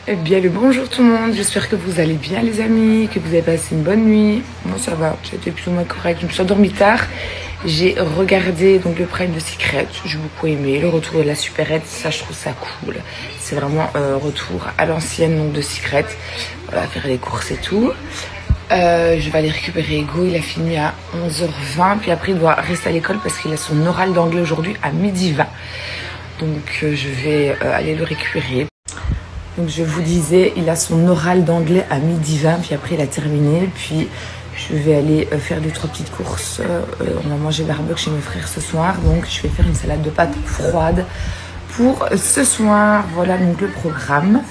Eh bien le bonjour tout le monde, j'espère que vous allez bien les amis, que vous avez passé une bonne nuit. Moi ça va, c'était plus ou moins correct, je me suis endormie tard. J'ai regardé donc le Prime de Secret, j'ai beaucoup aimé, le retour de la supérette, ça je trouve ça cool. C'est vraiment retour à l'ancienne donc de Secret, voilà, faire les courses et tout. Je vais aller récupérer Ego, il a fini à 11h20, puis après il doit rester à l'école parce qu'il a son oral d'anglais aujourd'hui à 12h20. Donc je vais aller le récupérer. Donc je vous disais, il a son oral d'anglais à 12h20, puis après il a terminé, puis je vais aller faire 2-3 petites courses. On va manger barbecue chez mes frères ce soir, donc je vais faire une salade de pâtes froide pour ce soir. Voilà donc le programme.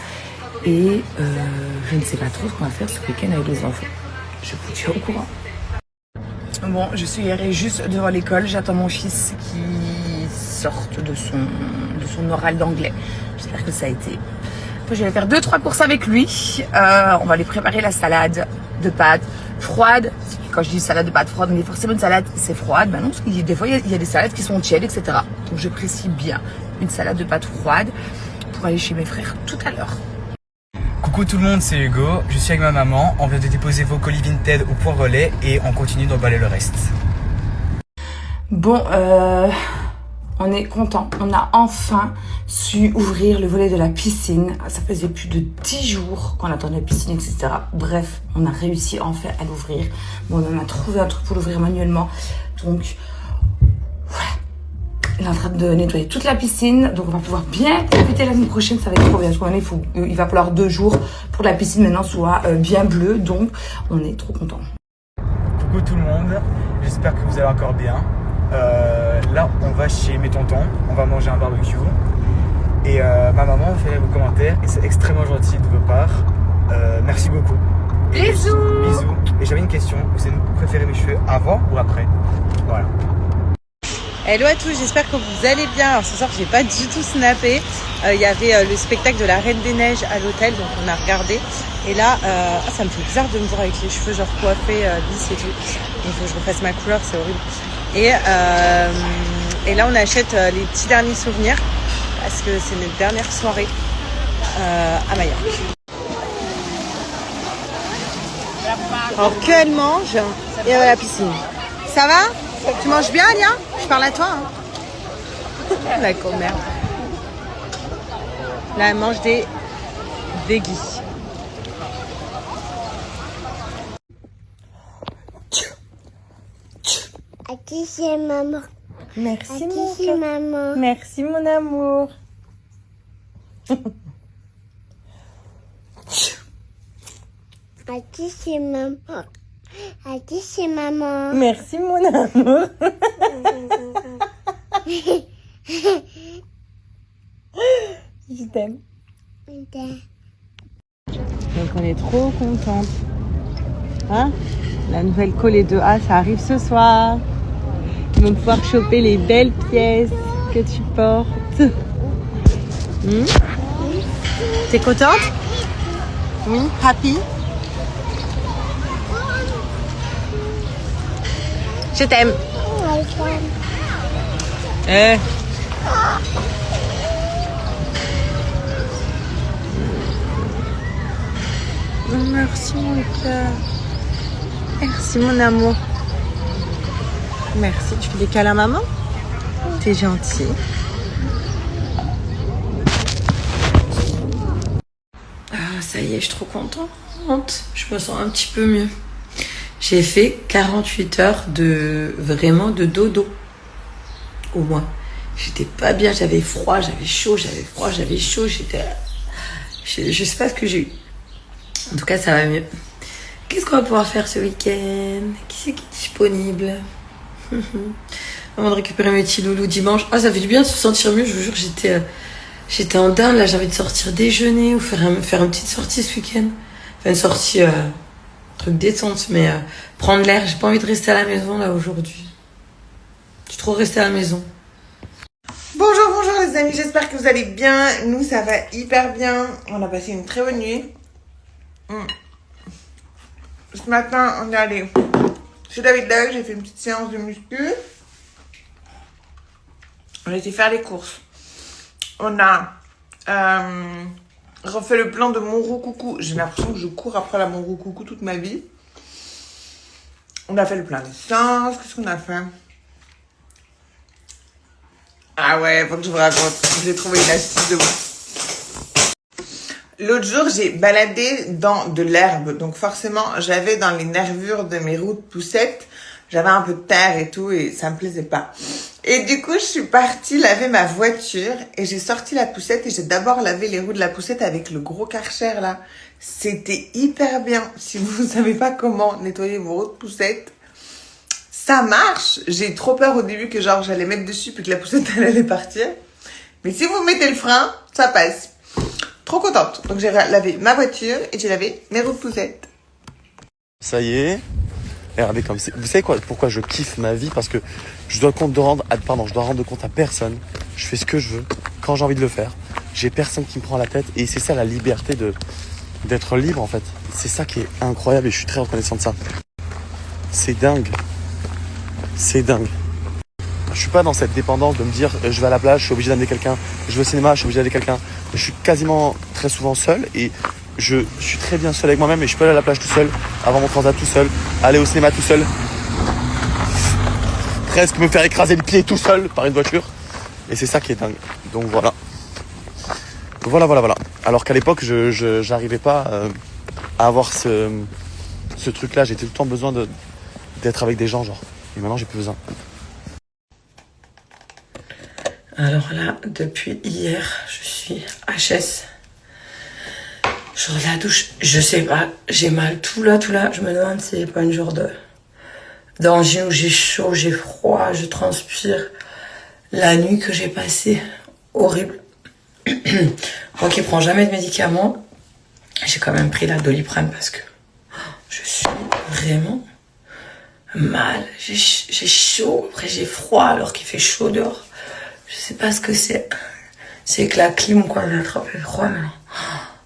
Et je ne sais pas trop ce qu'on va faire ce week-end avec les enfants. Je vous tiens au courant. Bon, je suis garée juste devant l'école, j'attends mon fils qui sorte de son oral d'anglais. J'espère que ça a été. Je vais faire 2-3 courses avec lui. On va lui préparer la salade de pâtes froide. Quand je dis salade de pâtes froide, on dit forcément une salade c'est froide. Ben non, parce que des fois il y a des salades qui sont tièdes, etc. Donc je précise bien une salade de pâtes froide pour aller chez mes frères tout à l'heure. Coucou tout le monde, c'est Hugo. Je suis avec ma maman. On vient de déposer vos colis Vinted au point relais et on continue d'emballer le reste. Bon, on est content. On a enfin su ouvrir le volet de la piscine. Ça faisait plus de 10 jours qu'on attendait la piscine, etc. Bref, on a réussi enfin à l'ouvrir. Bon, on a trouvé un truc pour l'ouvrir manuellement. Donc, voilà. Il est en train de nettoyer toute la piscine. Donc, on va pouvoir bien profiter la semaine prochaine. Ça va être trop bien. Il va falloir 2 jours pour que la piscine maintenant soit bien bleue. Donc, on est trop content. Coucou tout le monde. J'espère que vous allez encore bien. Là, on va chez mes tontons, on va manger un barbecue. Et ma maman fait vos commentaires et c'est extrêmement gentil de vos parts. Merci beaucoup. Bisous. Bisous. Et j'avais une question, vous préférez mes cheveux avant ou après? Voilà. Hello à tous, j'espère que vous allez bien. Alors ce soir, j'ai pas du tout snappé. Il y avait le spectacle de la Reine des Neiges à l'hôtel, donc on a regardé. Et là, ça me fait bizarre de me voir avec les cheveux genre coiffés, lisses et tout. Il faut que je refasse ma couleur, c'est horrible. Et là, on achète les petits derniers souvenirs parce que c'est notre dernière soirée à Majorque. Alors qu'elle mange et à la piscine. Ça va? Tu manges bien, Alia? Je parle à toi. Hein. La commère. Là, elle mange des guis. À qui c'est maman? Merci, Maman. Merci, mon amour. À qui c'est maman? À qui c'est maman? Merci, mon amour. Je t'aime. Donc, on est trop contente. Hein? La nouvelle collée 2A, ça arrive ce soir. Ils vont pouvoir choper les belles pièces que tu portes. T'es contente? Oui, happy? Je t'aime. Eh. Merci mon cœur. Merci mon amour. Merci, tu fais des câlins à maman? T'es gentil. Ah, ça y est, je suis trop contente. Je me sens un petit peu mieux. J'ai fait 48 heures de dodo. Au moins. J'étais pas bien, j'avais froid, j'avais chaud, j'avais froid, j'avais chaud. Je sais pas ce que j'ai eu. En tout cas, ça va mieux. Qu'est-ce qu'on va pouvoir faire ce week-end? Qui c'est qui est disponible? Avant de récupérer mes petits loulous dimanche. Ah, ça fait du bien de se sentir mieux. Je vous jure, j'étais en dinde. Là, j'ai envie de sortir déjeuner ou faire une petite sortie ce week-end. Enfin, une sortie, truc détente, mais prendre l'air. J'ai pas envie de rester à la maison là aujourd'hui. J'ai trop resté à la maison. Bonjour les amis, j'espère que vous allez bien. Nous, ça va hyper bien. On a passé une très bonne nuit. Ce matin, on est allé chez David Lug, j'ai fait une petite séance de muscu. On a été faire les courses. On a refait le plan de Monroe-Coucou. J'ai l'impression que je cours après la Monroe-Coucou toute ma vie. On a fait le plein d'essence. Qu'est-ce qu'on a fait? Ah ouais, faut que je vous raconte. J'ai trouvé une astuce de ouf. L'autre jour, j'ai baladé dans de l'herbe. Donc forcément, j'avais dans les nervures de mes roues de poussette, j'avais un peu de terre et tout et ça me plaisait pas. Et du coup, je suis partie laver ma voiture et j'ai sorti la poussette et j'ai d'abord lavé les roues de la poussette avec le gros Karcher là. C'était hyper bien. Si vous savez pas comment nettoyer vos roues de poussette, ça marche. J'ai eu trop peur au début que genre j'allais mettre dessus puis que la poussette elle allait partir. Mais si vous mettez le frein, ça passe. Trop contente. Donc j'ai lavé ma voiture et j'ai lavé mes roues de poussette. Ça y est. Regardez comme c'est. Vous savez quoi? Pourquoi je kiffe ma vie? Parce que je dois rendre compte à personne. Je fais ce que je veux quand j'ai envie de le faire. J'ai personne qui me prend la tête et c'est ça la liberté d'être libre en fait. C'est ça qui est incroyable et je suis très reconnaissant de ça. C'est dingue. C'est dingue. Je suis pas dans cette dépendance de me dire je vais à la plage, je suis obligé d'amener quelqu'un. Je vais au cinéma, je suis obligé d'amener quelqu'un. Je suis quasiment très souvent seul et je suis très bien seul avec moi-même et je peux aller à la plage tout seul, avoir mon transat tout seul, aller au cinéma tout seul, presque me faire écraser le pied tout seul par une voiture. Et c'est ça qui est dingue. Donc voilà. Voilà. Alors qu'à l'époque, je n'arrivais pas à avoir ce truc-là. J'étais tout le temps besoin d'être avec des gens, genre. Et maintenant, j'ai plus besoin. Alors là, depuis hier, je suis HS. Je sors de la douche, je sais pas, j'ai mal tout là. Je me demande si c'est pas une genre d'angine où j'ai chaud, j'ai froid, je transpire. La nuit que j'ai passée, horrible. Moi qui prends jamais de médicaments, j'ai quand même pris la Doliprane parce que je suis vraiment mal. J'ai chaud, après j'ai froid alors qu'il fait chaud dehors. Je sais pas ce que c'est. C'est que la clim quoi, j'ai attrapé froid maintenant.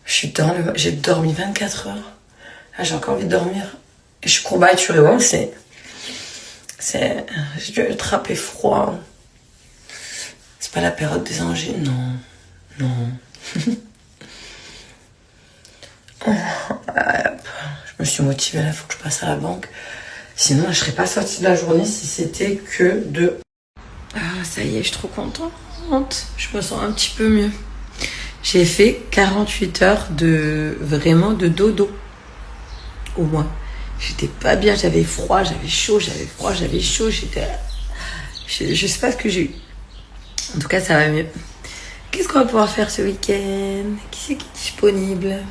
J'ai dormi 24 heures. Là, j'ai encore envie de dormir. Et je suis courbaturée. Ouais, j'ai dû attraper froid. C'est pas la période des angines, non. Je me suis motivée, là, faut que je passe à la banque. Sinon, je serais pas sortie de la journée si c'était que de... Ah, ça y est, je suis trop contente. Je me sens un petit peu mieux. J'ai fait 48 heures de dodo au moins. J'étais pas bien, j'avais froid, j'avais chaud, j'étais... Je sais pas ce que j'ai eu. En tout cas, ça va mieux. Qu'est-ce qu'on va pouvoir faire ce week-end? Qui c'est qui est disponible?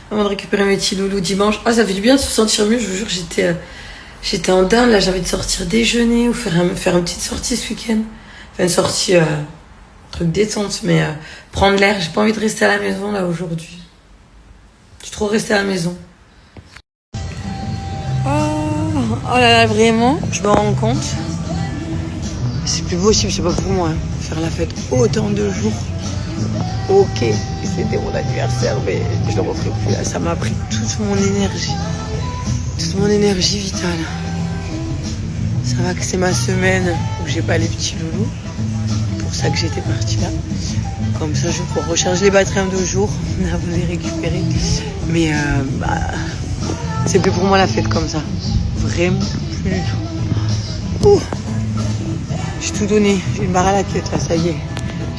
Avant de récupérer mes petits loulous dimanche. Ah, ça fait du bien de se sentir mieux, je vous jure, j'étais en dingue, là, j'avais envie de sortir déjeuner ou faire une petite sortie ce week-end. Faire une sortie... truc détente, mais prendre l'air. J'ai pas envie de rester à la maison là aujourd'hui. J'ai trop resté à la maison. Oh là là, vraiment, je me rends compte. C'est plus possible, c'est pas pour moi. Faire la fête autant de jours. Ok, c'était mon anniversaire, mais je le referai plus là. Ça m'a pris toute mon énergie vitale. Ça va que c'est ma semaine où j'ai pas les petits loulous. C'est pour ça que j'étais partie là. Comme ça, je pourrais recharger les batteries en 2 jours, avant de les récupérer. Mais c'est plus pour moi la fête comme ça. Vraiment plus du tout. Ouh. J'ai tout donné. J'ai une barre à la tête là, ça y est.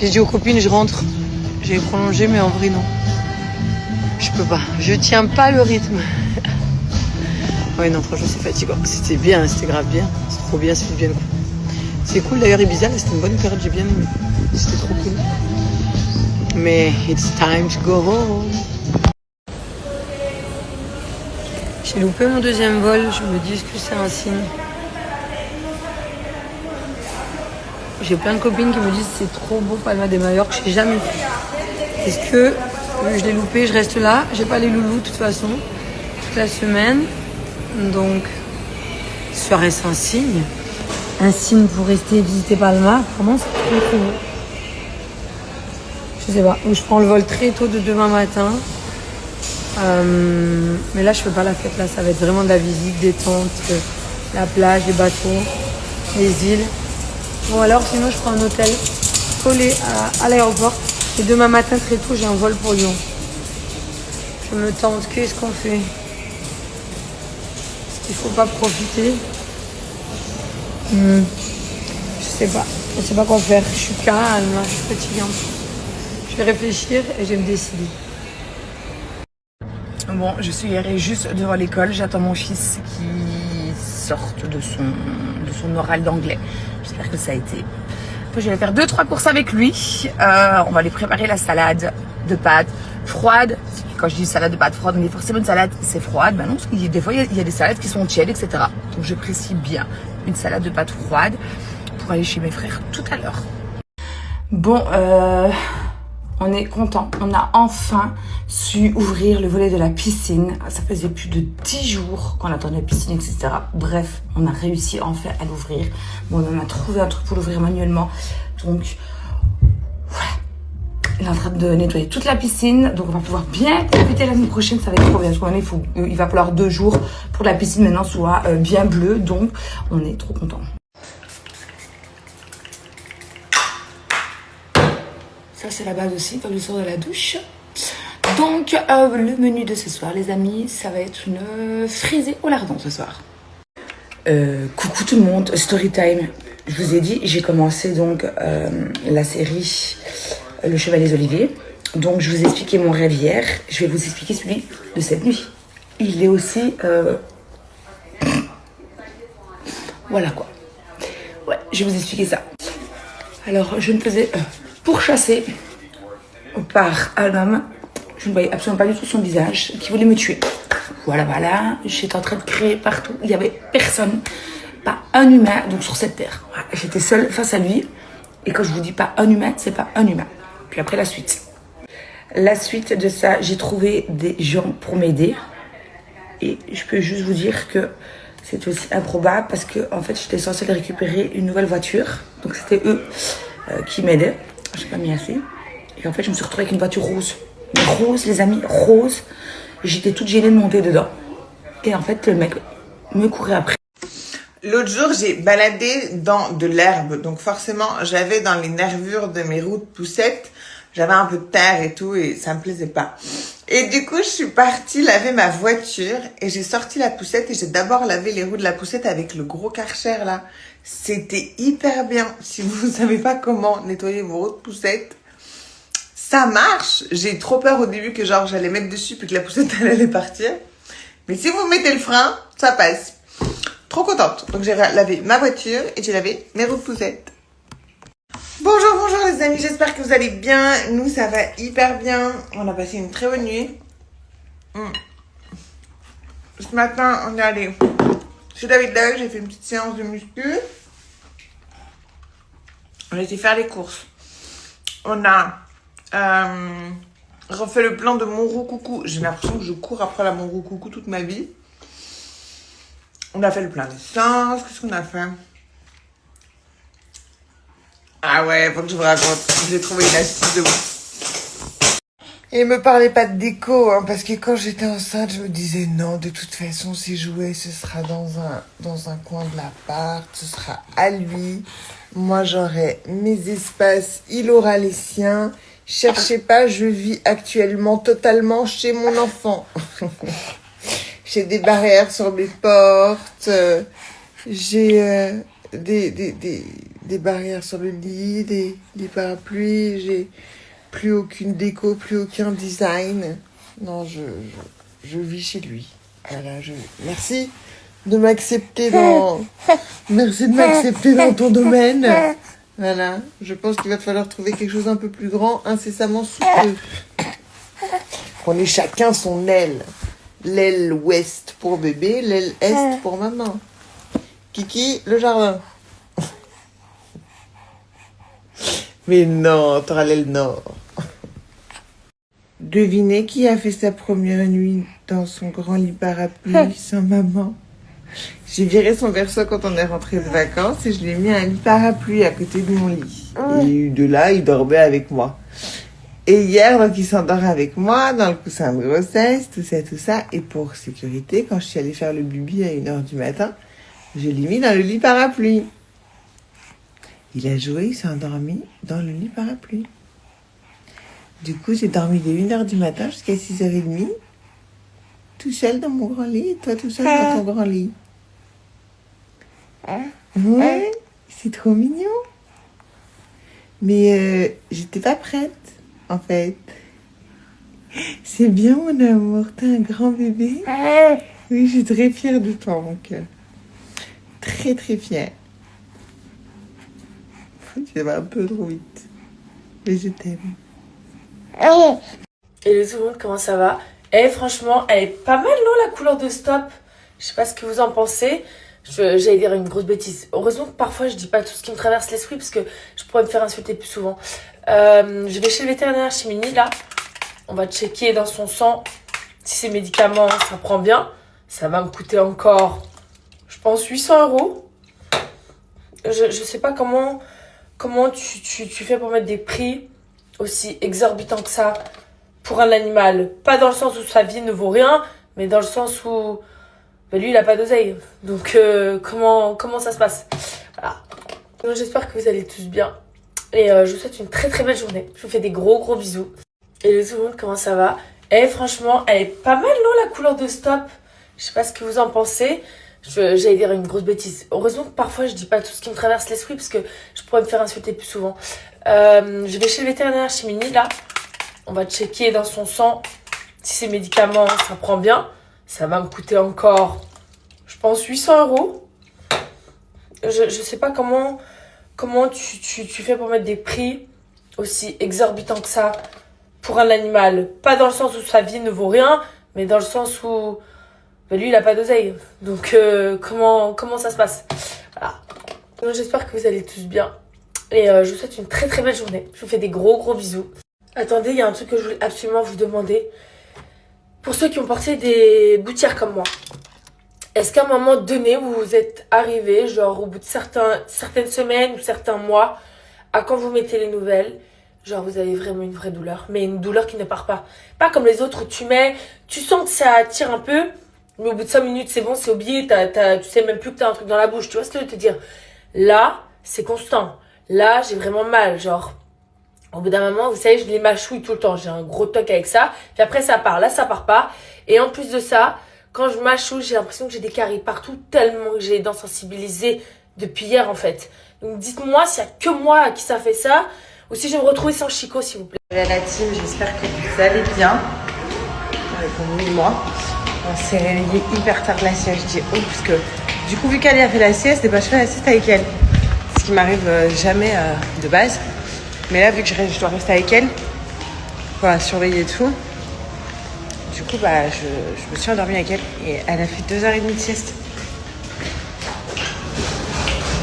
J'ai dit aux copines, je rentre. J'ai prolongé, mais en vrai non. Je peux pas. Je tiens pas le rythme. Ouais, non, franchement, c'est fatigant. C'était bien, c'était grave bien. C'est trop bien, c'est bien. C'est cool d'ailleurs, Ibiza, c'était une bonne période, j'ai bien aimé. C'était trop cool. Mais it's time to go home. J'ai loupé mon 2e vol, je me dis que c'est un signe. J'ai plein de copines qui me disent c'est trop beau Palma de Majorque, je n'ai jamais fait. Est-ce que je l'ai loupé, je reste là, j'ai pas les loulous de toute façon, toute la semaine. Donc, serait-ce un signe? Un signe pour rester visiter Palma? Vraiment, c'est trop beau. Je sais pas. Ou je prends le vol très tôt de demain matin. Mais là, je fais pas la fête. Là, ça va être vraiment de la visite, détente, la plage, les bateaux, les îles. Bon, alors, sinon, je prends un hôtel collé à l'aéroport. Et demain matin, très tôt, j'ai un vol pour Lyon. Je me tente, qu'est-ce qu'on fait? Est-ce qu'il faut pas profiter? Je sais pas. Je sais pas quoi faire. Je suis calme, je suis fatiguante. Je vais réfléchir et je vais me décider. Bon, je suis garée juste devant l'école. J'attends mon fils qui sorte de son oral d'anglais. J'espère que ça a été. Après, je vais faire 2-3 courses avec lui. On va lui préparer la salade de pâtes froide. Quand je dis salade de pâtes froide, on dit forcément une salade, c'est froide. Ben non, parce que des fois, il y a des salades qui sont tièdes, etc. Donc, je précise bien une salade de pâtes froide pour aller chez mes frères tout à l'heure. Bon, on est content. On a enfin su ouvrir le volet de la piscine. Ça faisait plus de 10 jours qu'on attendait la piscine, etc. Bref, on a réussi enfin à l'ouvrir. Bon, on a trouvé un truc pour l'ouvrir manuellement. Donc, voilà. Il est en train de nettoyer toute la piscine. Donc, on va pouvoir bien profiter l'année prochaine. Ça va être trop bien. Parce qu'il va falloir 2 jours pour que la piscine maintenant soit bien bleue. Donc, on est trop contents. Ça, c'est la base aussi quand je sors de la douche. Donc, le menu de ce soir, les amis, ça va être une frisée au lardon ce soir. Coucou tout le monde, story time. Je vous ai dit, j'ai commencé donc la série Le Chevalier des Oliviers. Donc, je vous ai expliqué mon rêve hier. Je vais vous expliquer celui de cette nuit. Il est aussi... Voilà quoi. Ouais, je vais vous expliquer ça. Alors, je me faisais... pourchassé par un homme, je ne voyais absolument pas du tout son visage, qui voulait me tuer. Voilà, j'étais en train de crier partout, il n'y avait personne, pas un humain donc sur cette terre. Voilà, j'étais seule face à lui, et quand je vous dis pas un humain, c'est pas un humain. Puis après la suite. La suite de ça, j'ai trouvé des gens pour m'aider, et je peux juste vous dire que c'est aussi improbable, parce que en fait j'étais censée récupérer une nouvelle voiture, donc c'était eux qui m'aidaient. J'ai pas mis assez. Et en fait, je me suis retrouvée avec une voiture rose. Mais rose, les amis, rose. J'étais toute gênée de monter dedans. Et en fait, le mec me courait après. L'autre jour, j'ai baladé dans de l'herbe. Donc forcément, j'avais dans les nervures de mes roues de poussette, j'avais un peu de terre et tout et ça me plaisait pas. Et du coup, je suis partie laver ma voiture et j'ai sorti la poussette et j'ai d'abord lavé les roues de la poussette avec le gros Karcher là. C'était hyper bien. Si vous savez pas comment nettoyer vos roues de poussette, ça marche. J'ai eu trop peur au début que genre j'allais mettre dessus puis que la poussette elle allait partir. Mais si vous mettez le frein, ça passe. Trop contente. Donc j'ai lavé ma voiture et j'ai lavé mes roues de poussette. Bonjour les amis, j'espère que vous allez bien. Nous ça va hyper bien. On a passé une très bonne nuit. Ce matin on est allé chez David Doug, j'ai fait une petite séance de muscu. On a été faire les courses. On a refait le plan de Monroe-Coucou. J'ai l'impression que je cours après la Monroe-Coucou toute ma vie. On a fait le plein d'essence. Qu'est-ce qu'on a fait? Ah ouais, faut que je vous raconte. J'ai trouvé une astuce de ouf. Et me parlez pas de déco, hein, parce que quand j'étais enceinte, je me disais non, de toute façon, ces jouets, ce sera dans un coin de l'appart, ce sera à lui. Moi, j'aurai mes espaces, il aura les siens. Cherchez pas, je vis actuellement totalement chez mon enfant. J'ai des barrières sur mes portes, j'ai des barrières sur le lit, des parapluies, j'ai plus aucune déco, plus aucun design. Non, je vis chez lui. Voilà, merci de m'accepter merci de m'accepter dans ton domaine. Voilà, je pense qu'il va falloir trouver quelque chose un peu plus grand, incessamment sous peu. On est chacun son aile. L'aile ouest pour bébé, l'aile est pour maman. Kiki, le jardin. Mais non, t'auras l'aile nord. Devinez qui a fait sa première nuit dans son grand lit parapluie sans maman. J'ai viré son berceau quand on est rentré de vacances et je lui ai mis un lit parapluie à côté de mon lit. Et de là, il dormait avec moi. Et hier, donc, il s'endort avec moi dans le coussin de grossesse, tout ça. Et pour sécurité, quand je suis allée faire le bubi à 1h du matin, je l'ai mis dans le lit parapluie. Il a joué, il s'est endormi dans le lit parapluie. Du coup, j'ai dormi de 1h du matin jusqu'à 6h30. Tout seul dans mon grand lit. Et toi, tout seul dans ton grand lit. Ouais, c'est trop mignon. Mais j'étais pas prête, en fait. C'est bien, mon amour. T'es un grand bébé. Oui, je suis très fière de toi, mon cœur. Très, très fière. Tu vas un peu trop vite. Mais je t'aime. Hello tout le monde, comment ça va? Franchement, elle est pas mal, non, la couleur de Stop? Je sais pas ce que vous en pensez. J'allais dire une grosse bêtise. Heureusement que parfois je dis pas tout ce qui me traverse l'esprit parce que je pourrais me faire insulter plus souvent. Je vais chez le vétérinaire, chez Mini, là. On va checker dans son sang si ses médicaments, ça prend bien. Ça va me coûter encore, je pense, 800 €. Je sais pas comment tu fais pour mettre des prix aussi exorbitants que ça pour un animal. Pas dans le sens où sa vie ne vaut rien, mais dans le sens où lui, il a pas d'oseille. Donc, comment ça se passe? Voilà. Donc, j'espère que vous allez tous bien. Et je vous souhaite une très très belle journée. Je vous fais des gros bisous. Hello tout le monde, comment ça va? Franchement, elle est pas mal, non, la couleur de Stop? Je sais pas ce que vous en pensez. J'allais dire une grosse bêtise. Heureusement que parfois je dis pas tout ce qui me traverse l'esprit parce que je pourrais me faire insulter plus souvent. Je vais chez le vétérinaire, chez Mini, là. On va checker dans son sang si ses médicaments, ça prend bien. Ça va me coûter encore, je pense, 800 €. Je sais pas comment tu fais pour mettre des prix aussi exorbitants que ça pour un animal. Pas dans le sens où sa vie ne vaut rien, mais dans le sens où lui, il a pas d'oseille. Donc, comment ça se passe? Voilà. Donc, j'espère que vous allez tous bien. Et je vous souhaite une très très belle journée. Je vous fais des gros bisous. Attendez, il y a un truc que je voulais absolument vous demander. Pour ceux qui ont porté des boutières comme moi, est-ce qu'à un moment donné, vous vous êtes arrivé, genre au bout de certaines semaines ou certains mois, à quand vous mettez les nouvelles, genre vous avez vraiment une vraie douleur, mais une douleur qui ne part pas. Pas comme les autres où tu sens que ça tire un peu, mais au bout de 5 minutes, c'est bon, c'est oublié, tu sais même plus que t'as un truc dans la bouche, tu vois ce que je veux te dire? Là, c'est constant. Là, j'ai vraiment mal, genre, au bout d'un moment, vous savez, je les mâchouille tout le temps, j'ai un gros toc avec ça, puis après ça part, là ça part pas, et en plus de ça, quand je mâchouille, j'ai l'impression que j'ai des caries partout, tellement que j'ai les dents sensibilisées depuis hier en fait. Donc dites-moi s'il y a que moi à qui ça fait ça, ou si je vais me retrouver sans Chico s'il vous plaît. Salut à la team, j'espère que vous allez bien. Comme lui et moi, on s'est réveillé hyper tard de la sieste. Je dis oh, parce que du coup, vu qu'elle a fait la sieste, je fais la sieste avec elle. Ce qui m'arrive jamais de base. Mais là, vu que je dois rester avec elle, pour la surveiller et tout, du coup, je me suis endormie avec elle et elle a fait 2h30 de sieste.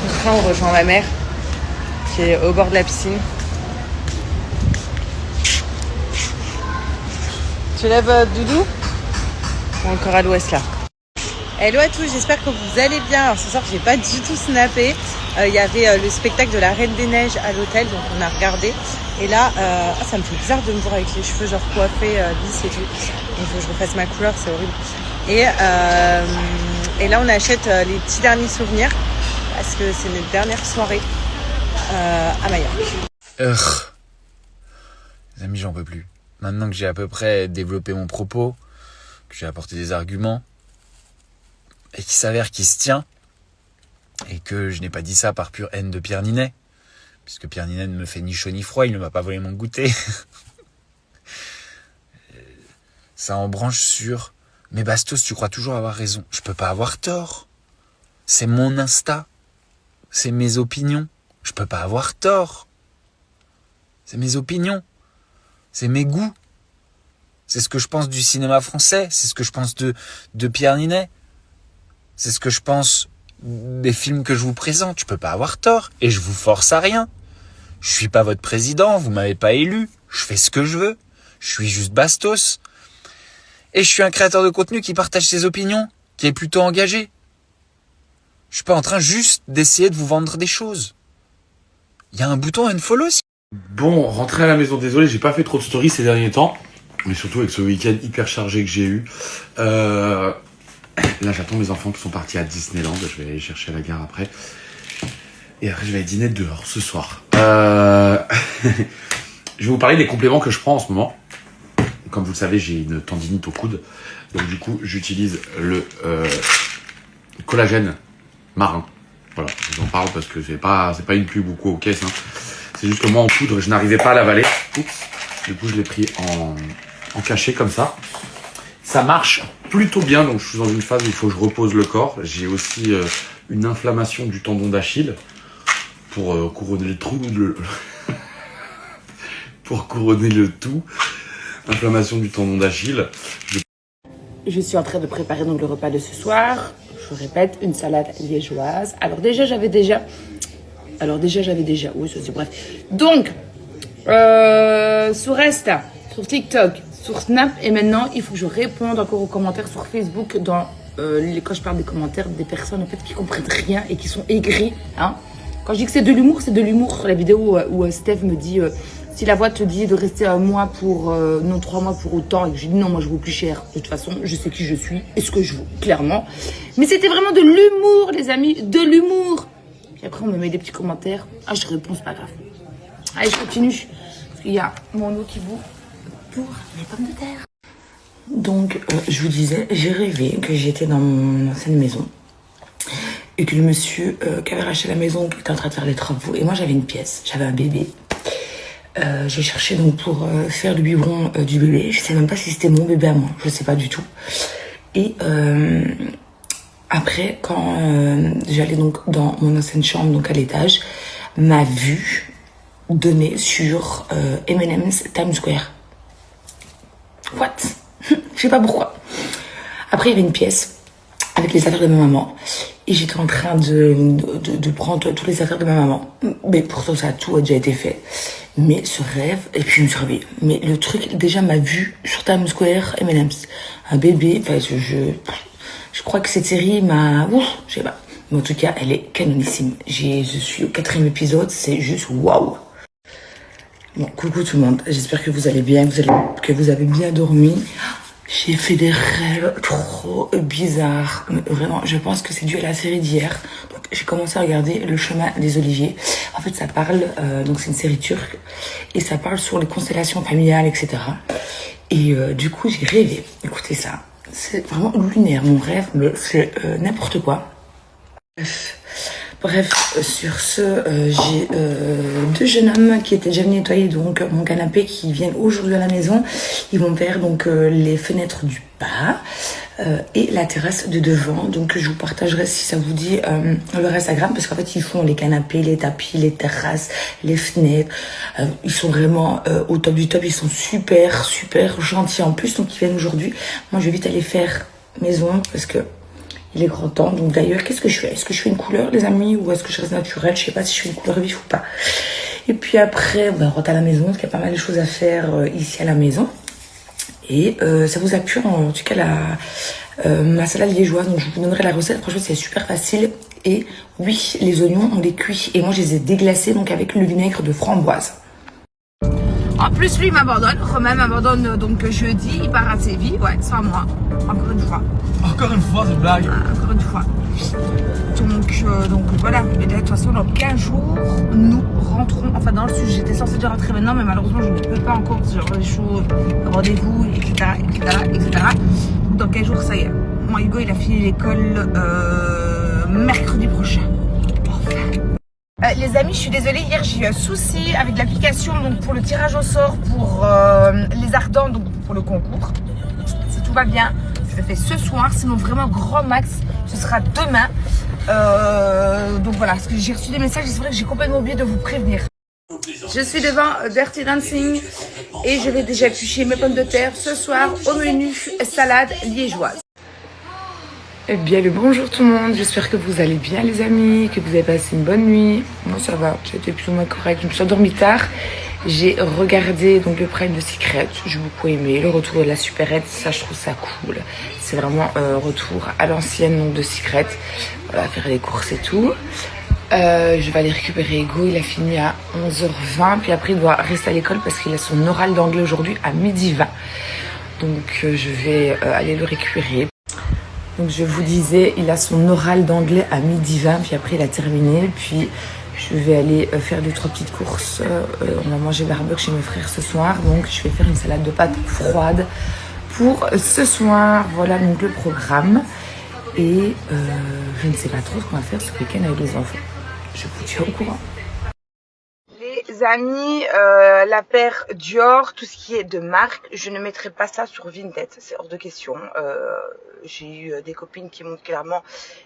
Donc là, on rejoint ma mère qui est au bord de la piscine. Tu lèves Doudou ou encore à l'ouest là? Hello à tous, j'espère que vous allez bien. Alors ce soir j'ai pas du tout snappé. Il y avait le spectacle de la Reine des Neiges à l'hôtel, donc on a regardé. Et là, ça me fait bizarre de me voir avec les cheveux genre coiffés, lisses et tout. Il faut que je refasse ma couleur, c'est horrible. Et là on achète les petits derniers souvenirs parce que c'est notre dernière soirée à Majorque. Les amis, j'en peux plus. Maintenant que j'ai à peu près développé mon propos, que j'ai apporté des arguments, et qu'il s'avère qu'il se tient, et que je n'ai pas dit ça par pure haine de Pierre Ninet, puisque Pierre Ninet ne me fait ni chaud ni froid, il ne m'a pas volé mon goûter. Ça en branche sur « Mais Bastos, tu crois toujours avoir raison. Je peux pas avoir tort. C'est mon Insta. C'est mes opinions. Je peux pas avoir tort. C'est mes opinions. C'est mes goûts. C'est ce que je pense du cinéma français. C'est ce que je pense de Pierre Ninet. C'est ce que je pense des films que je vous présente. Je peux pas avoir tort. Et je vous force à rien. Je suis pas votre président. Vous m'avez pas élu. Je fais ce que je veux. Je suis juste Bastos. Et je suis un créateur de contenu qui partage ses opinions, qui est plutôt engagé. Je suis pas en train juste d'essayer de vous vendre des choses. Il y a un bouton unfollow. Bon, rentré à la maison, désolé, j'ai pas fait trop de stories ces derniers temps, mais surtout avec ce week-end hyper chargé que j'ai eu. Là, j'attends mes enfants qui sont partis à Disneyland, je vais aller les chercher à la gare après. Et après, je vais aller dîner dehors ce soir. Je vais vous parler des compléments que je prends en ce moment. Comme vous le savez, j'ai une tendinite au coude. Donc du coup, j'utilise le collagène marin. Voilà, je vous en parle parce que c'est pas une pub ou quoi aux caisses. Hein. C'est juste que moi en poudre, je n'arrivais pas à l'avaler. Oups. Du coup, je l'ai pris en cachet comme ça. Ça marche plutôt bien, donc je suis dans une phase où il faut que je repose le corps. J'ai aussi une inflammation du tendon d'Achille pour couronner le trou. Pour couronner le tout. Inflammation du tendon d'Achille. Je suis en train de préparer donc le repas de ce soir. Je répète, une salade liégeoise. Alors déjà, j'avais déjà... Oui, ça c'est bref. Donc, sur Insta, sur TikTok, sur Snap. Et maintenant, il faut que je réponde encore aux commentaires sur Facebook. Quand je parle des commentaires des personnes en fait, qui comprennent rien et qui sont aigris. Hein. Quand je dis que c'est de l'humour, c'est de l'humour. Sur la vidéo où Steph me dit... si la voix te dit de rester 3 mois pour autant, et que je dis non, moi je vaux plus cher. De toute façon, je sais qui je suis et ce que je vaux, clairement. Mais c'était vraiment de l'humour, les amis, de l'humour. Puis après, on me met des petits commentaires. Ah, je réponds, c'est pas grave. Allez, je continue. Parce qu'il y a mon eau qui bout pour les pommes de terre. Donc, je vous disais, j'ai rêvé que j'étais dans mon ancienne maison. Et que le monsieur qui avait racheté la maison, qui était en train de faire les travaux. Et moi, j'avais une pièce, j'avais un bébé. J'ai cherché donc pour faire le biberon du bébé. Je sais même pas si c'était mon bébé à moi, je sais pas du tout. Et après, quand j'allais donc dans mon ancienne chambre, donc à l'étage, ma vue donnait sur M&M's Times Square. What? Je sais pas pourquoi. Après, il y avait une pièce avec les affaires de ma maman. Et j'étais en train de prendre toutes les affaires de ma maman. Mais pourtant, ça a tout déjà été fait. Mais ce rêve, et puis je me suis réveillée. Mais le truc, déjà, m'a vu sur Times Square, M&M's. Un bébé, enfin, je crois que cette série m'a... Ouf, je sais pas. Mais en tout cas, elle est canonissime. Je suis au 4e épisode, c'est juste waouh. Bon, coucou tout le monde. J'espère que vous allez bien, que vous avez bien dormi. J'ai fait des rêves trop bizarres. Mais vraiment, je pense que c'est dû à la série d'hier. Donc, j'ai commencé à regarder Le Chemin des Oliviers. En fait, ça parle, donc c'est une série turque, et ça parle sur les constellations familiales, etc. Et du coup, j'ai rêvé. Écoutez ça. C'est vraiment lunaire, mon rêve, mais c'est n'importe quoi. Bref, sur ce, j'ai 2 jeunes hommes qui étaient déjà venus nettoyer donc mon canapé, qui viennent aujourd'hui à la maison. Ils vont faire donc les fenêtres du bas et la terrasse de devant. Donc je vous partagerai, si ça vous dit, leur Instagram, parce qu'en fait ils font les canapés, les tapis, les terrasses, les fenêtres. Ils sont vraiment au top du top. Ils sont super gentils en plus. Donc ils viennent aujourd'hui. Moi je vais vite aller faire maison parce que il est grand temps. Donc d'ailleurs, qu'est-ce que je fais? Est-ce que je fais une couleur, les amis, ou est-ce que je reste naturelle? Je sais pas si je fais une couleur vif ou pas. Et puis après, on rentre à la maison, parce qu'il y a pas mal de choses à faire ici à la maison. Et ça vous a plu, en tout cas, ma salade liégeoise. Donc je vous donnerai la recette. Franchement, c'est super facile. Et oui, les oignons, on les cuit. Et moi, je les ai déglacés donc avec le vinaigre de framboise. En plus, lui, il m'abandonne. Romain m'abandonne donc jeudi. Il part à Séville. Ouais, sans moi. Encore une fois. Encore une fois, c'est blague. Encore une fois. Donc voilà. Et de toute façon, dans 15 jours, nous rentrons. Enfin, dans le sud, j'étais censée de rentrer maintenant, mais malheureusement, je ne peux pas encore. Genre les choses, rendez-vous, etc. Dans 15 jours, ça y est. Moi, Hugo, il a fini l'école mercredi prochain. Les amis, je suis désolée, hier j'ai eu un souci avec l'application donc pour le tirage au sort pour les ardents, donc pour le concours. Si tout va bien, je le fais ce soir, sinon vraiment grand max, ce sera demain. Donc voilà, parce que j'ai reçu des messages et c'est vrai que j'ai complètement oublié de vous prévenir. Je suis devant Dirty Dancing et je vais déjà éplucher mes pommes de terre ce soir au menu salade liégeoise. Eh bien le bonjour tout le monde, j'espère que vous allez bien les amis, que vous avez passé une bonne nuit. Moi ça va, c'était plus ou moins correct, je me suis endormie tard. J'ai regardé donc le prime de Secret, j'ai beaucoup aimé, le retour de la supérette, ça je trouve ça cool. C'est vraiment un retour à l'ancienne donc de Secret, voilà, faire les courses et tout. Je vais aller récupérer Hugo, il a fini à 11h20, puis après il doit rester à l'école parce qu'il a son oral d'anglais aujourd'hui à 12h20. Donc je vais aller le récupérer. Donc je vous disais, il a son oral d'anglais à 12h20, puis après il a terminé, puis Je vais aller faire 2-3 petites courses. On va manger barbecue chez mes frères ce soir. Donc je vais faire une salade de pâtes froide pour ce soir. Voilà donc le programme. Et je ne sais pas trop ce qu'on va faire ce week-end avec les enfants. Je vous tiens au courant. Les amis, la paire Dior, tout ce qui est de marque, je ne mettrai pas ça sur Vinted, c'est hors de question. J'ai eu des copines qui montrent clairement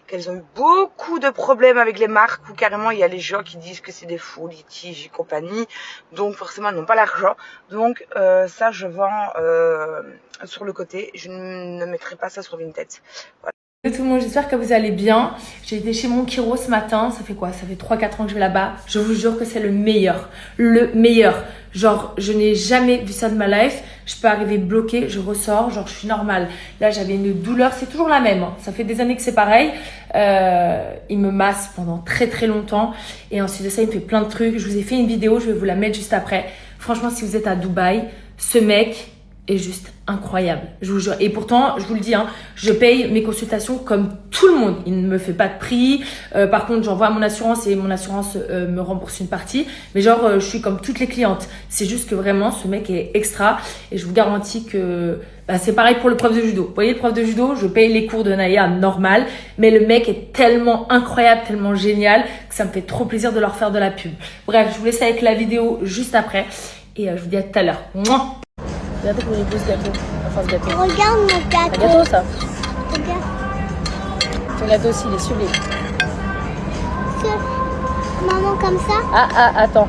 qu'elles ont eu beaucoup de problèmes avec les marques, où carrément il y a les gens qui disent que c'est des faux litiges et compagnie, donc forcément elles n'ont pas l'argent. Donc ça je vends sur le côté, je ne mettrai pas ça sur Vinted. Voilà. Salut tout le monde, j'espère que vous allez bien. J'ai été chez mon chiro ce matin, ça fait quoi? Ça fait 3-4 ans que je vais là-bas. Je vous jure que c'est le meilleur. Le meilleur. Genre, je n'ai jamais vu ça de ma life. Je peux arriver bloquée, je ressors, genre je suis normale. Là, j'avais une douleur, c'est toujours la même. Hein. Ça fait des années que c'est pareil. Il me masse pendant très très longtemps. Et ensuite de ça, il me fait plein de trucs. Je vous ai fait une vidéo, je vais vous la mettre juste après. Franchement, si vous êtes à Dubaï, ce mec est juste incroyable, je vous jure. Et pourtant, je vous le dis, hein, je paye mes consultations comme tout le monde. Il ne me fait pas de prix. Par contre, j'envoie à mon assurance et mon assurance me rembourse une partie. Mais genre, je suis comme toutes les clientes. C'est juste que vraiment, ce mec est extra. Et je vous garantis que c'est pareil pour le prof de judo. Vous voyez, le prof de judo, je paye les cours de Naya normal. Mais le mec est tellement incroyable, tellement génial que ça me fait trop plaisir de leur faire de la pub. Bref, je vous laisse avec la vidéo juste après. Et je vous dis à tout à l'heure. Mouah. Regardez comment il est beau ce gâteau. Enfin, ce gâteau. Regarde mon gâteau. Un gâteau, ça. Regarde. Ton gâteau aussi, il est sublime. Maman, comme ça. Ah, attends.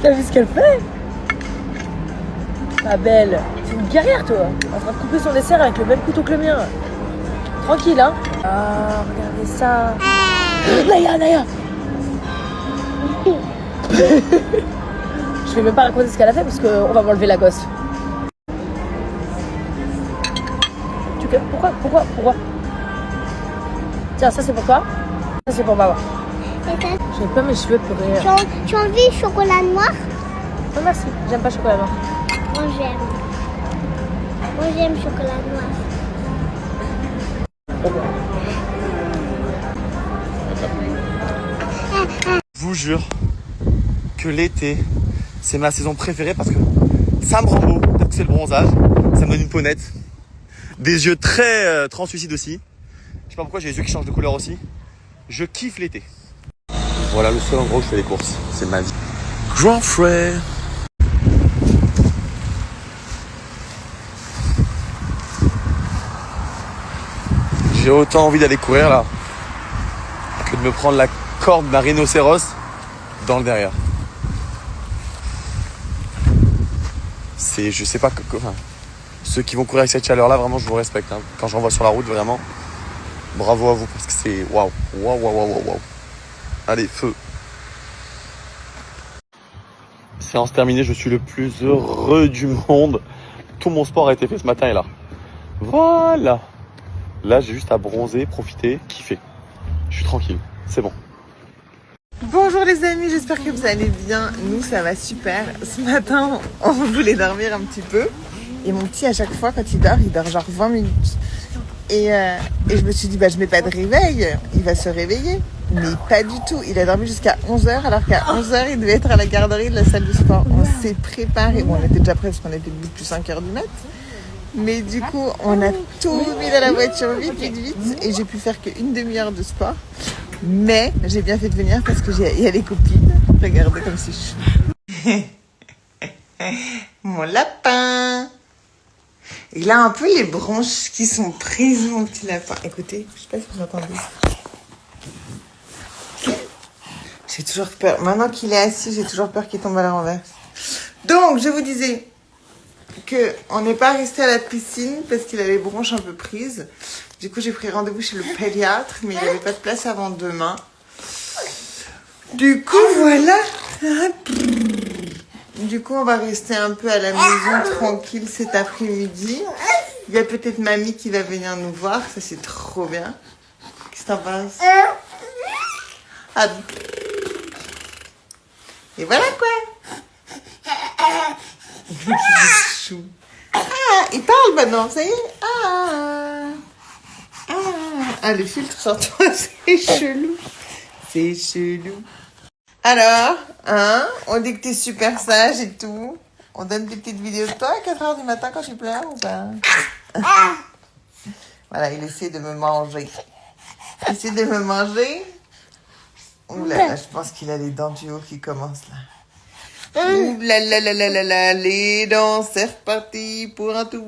T'as vu ce qu'elle fait? Ma belle. C'est une guerrière, toi. En train de couper son dessert avec le même couteau que le mien. Tranquille, hein. Ah, regardez ça. Naya. Je vais même pas raconter ce qu'elle a fait parce qu'on va m'enlever la gosse. Pourquoi? Tiens, ça c'est pour toi. Ça c'est pour maman. J'aime pas mes cheveux pour rire. Tu as envie de chocolat noir? Non merci, j'aime pas chocolat noir. Moi j'aime chocolat noir. Je vous jure que l'été, c'est ma saison préférée parce que ça me rend beau. Peut-être que c'est le bronzage. Ça me donne une peau nette. Des yeux très translucides aussi. Je sais pas pourquoi j'ai les yeux qui changent de couleur aussi. Je kiffe l'été. Voilà le seul endroit où je fais les courses. C'est ma vie. Grand frère. J'ai autant envie d'aller courir là que de me prendre la corde d'un rhinocéros dans le derrière. Je sais pas, enfin, ceux qui vont courir avec cette chaleur là, vraiment je vous respecte. Hein. Quand j'en vois sur la route, vraiment, bravo à vous parce que c'est waouh. Allez, feu. Séance terminée, je suis le plus heureux du monde. Tout mon sport a été fait ce matin et là. Voilà. Là, j'ai juste à bronzer, profiter, kiffer. Je suis tranquille, c'est bon. Bonjour les amis, j'espère que vous allez bien. Nous, ça va super. Ce matin, on voulait dormir un petit peu. Et mon petit, à chaque fois, quand il dort genre 20 minutes. Et je me suis dit, je mets pas de réveil, il va se réveiller. Mais pas du tout. Il a dormi jusqu'à 11h, alors qu'à 11h, il devait être à la garderie de la salle de sport. On s'est préparé. Bon, on était déjà prêts parce qu'on était debout depuis 5h du mat'. Mais du coup, on a tout mis dans la voiture vite. Et j'ai pu faire qu'une demi-heure de sport. Mais j'ai bien fait de venir parce qu'il y a les copines. Regardez comme c'est chou. Mon lapin. Il a un peu les branches qui sont prises, mon petit lapin. Écoutez, je sais pas si vous entendez. J'ai toujours peur. Maintenant qu'il est assis, j'ai toujours peur qu'il tombe à l'envers. Donc, je vous disais qu'on n'est pas resté à la piscine parce qu'il a les branches un peu prises. Du coup, j'ai pris rendez-vous chez le pédiatre, mais il n'y avait pas de place avant demain. Du coup, voilà. Du coup, on va rester un peu à la maison tranquille cet après-midi. Il y a peut-être mamie qui va venir nous voir. Ça, c'est trop bien. Qu'est-ce que t'en penses? Ah. Et voilà quoi. Chou. Ah, il parle maintenant, ça y est. Ah, le filtre sur toi, c'est chelou. C'est chelou. Alors, hein, on dit que t'es super sage et tout. On donne des petites vidéos de toi à 4h du matin quand je pleure ou pas? Voilà, il essaie de me manger. Il essaie de me manger. Ouh là là, je pense qu'il a les dents du haut qui commencent là. Ouh là là là là là là, les dents, c'est reparti pour un tour.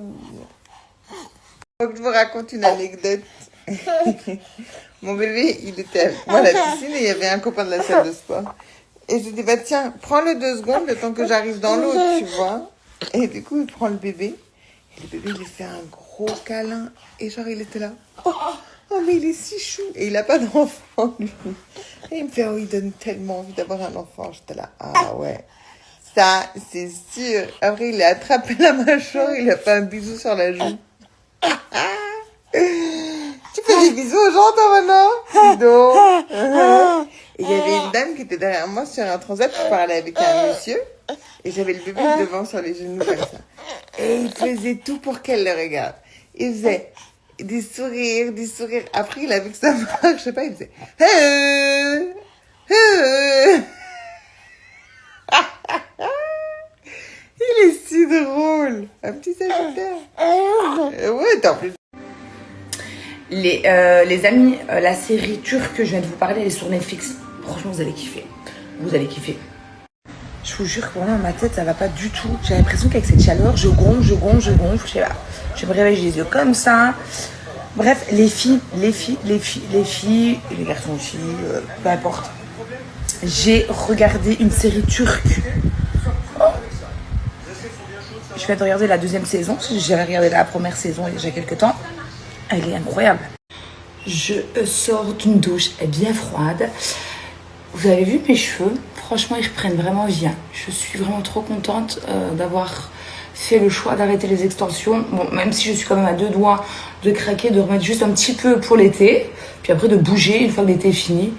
Faut que je vous raconte une anecdote. Mon bébé, il était avec moi à la piscine et il y avait un copain de la salle de sport. Et je lui dis, bah tiens, prends-le 2 secondes le temps que j'arrive dans l'eau, tu vois. Et du coup, il prend le bébé. Et le bébé, il lui fait un gros câlin. Et genre, il était là. Oh, mais il est si chou. Et il a pas d'enfant, lui. Et il me fait, oh, il donne tellement envie d'avoir un enfant. J'étais là, ah ouais. Ça, c'est sûr. Après, il a attrapé la mâchoire, il a fait un bisou sur la joue. Tu fais des bisous aux gens, toi, maintenant? Dis donc. Et il y avait une dame qui était derrière moi sur un transat, je parlais avec un monsieur, et j'avais le bébé devant sur les genoux comme ça. Et il faisait tout pour qu'elle le regarde. Il faisait des sourires, des sourires. Après, il a vu que ça marche pas, il faisait il est si drôle. Un petit sagittaire. Ouais, t'en plus. Les amis, la série turque que je viens de vous parler, elle est sur Netflix. Franchement, vous allez kiffer. Vous allez kiffer. Je vous jure que vraiment, ma tête, ça va pas du tout. J'ai l'impression qu'avec cette chaleur, je gonfle. Je sais pas. Je me réveille, j'ai les yeux comme ça. Bref, les filles, les garçons aussi, peu importe. J'ai regardé une série turque. Je viens de regarder la 2e saison. J'ai regardé la première saison il y a déjà quelques temps. Elle est incroyable. Je sors d'une douche bien froide. Vous avez vu mes cheveux? Franchement, ils reprennent vraiment vie. Je suis vraiment trop contente d'avoir fait le choix d'arrêter les extensions. Bon, même si je suis quand même à 2 doigts de craquer, de remettre juste un petit peu pour l'été. Puis après de bouger une fois que l'été est fini.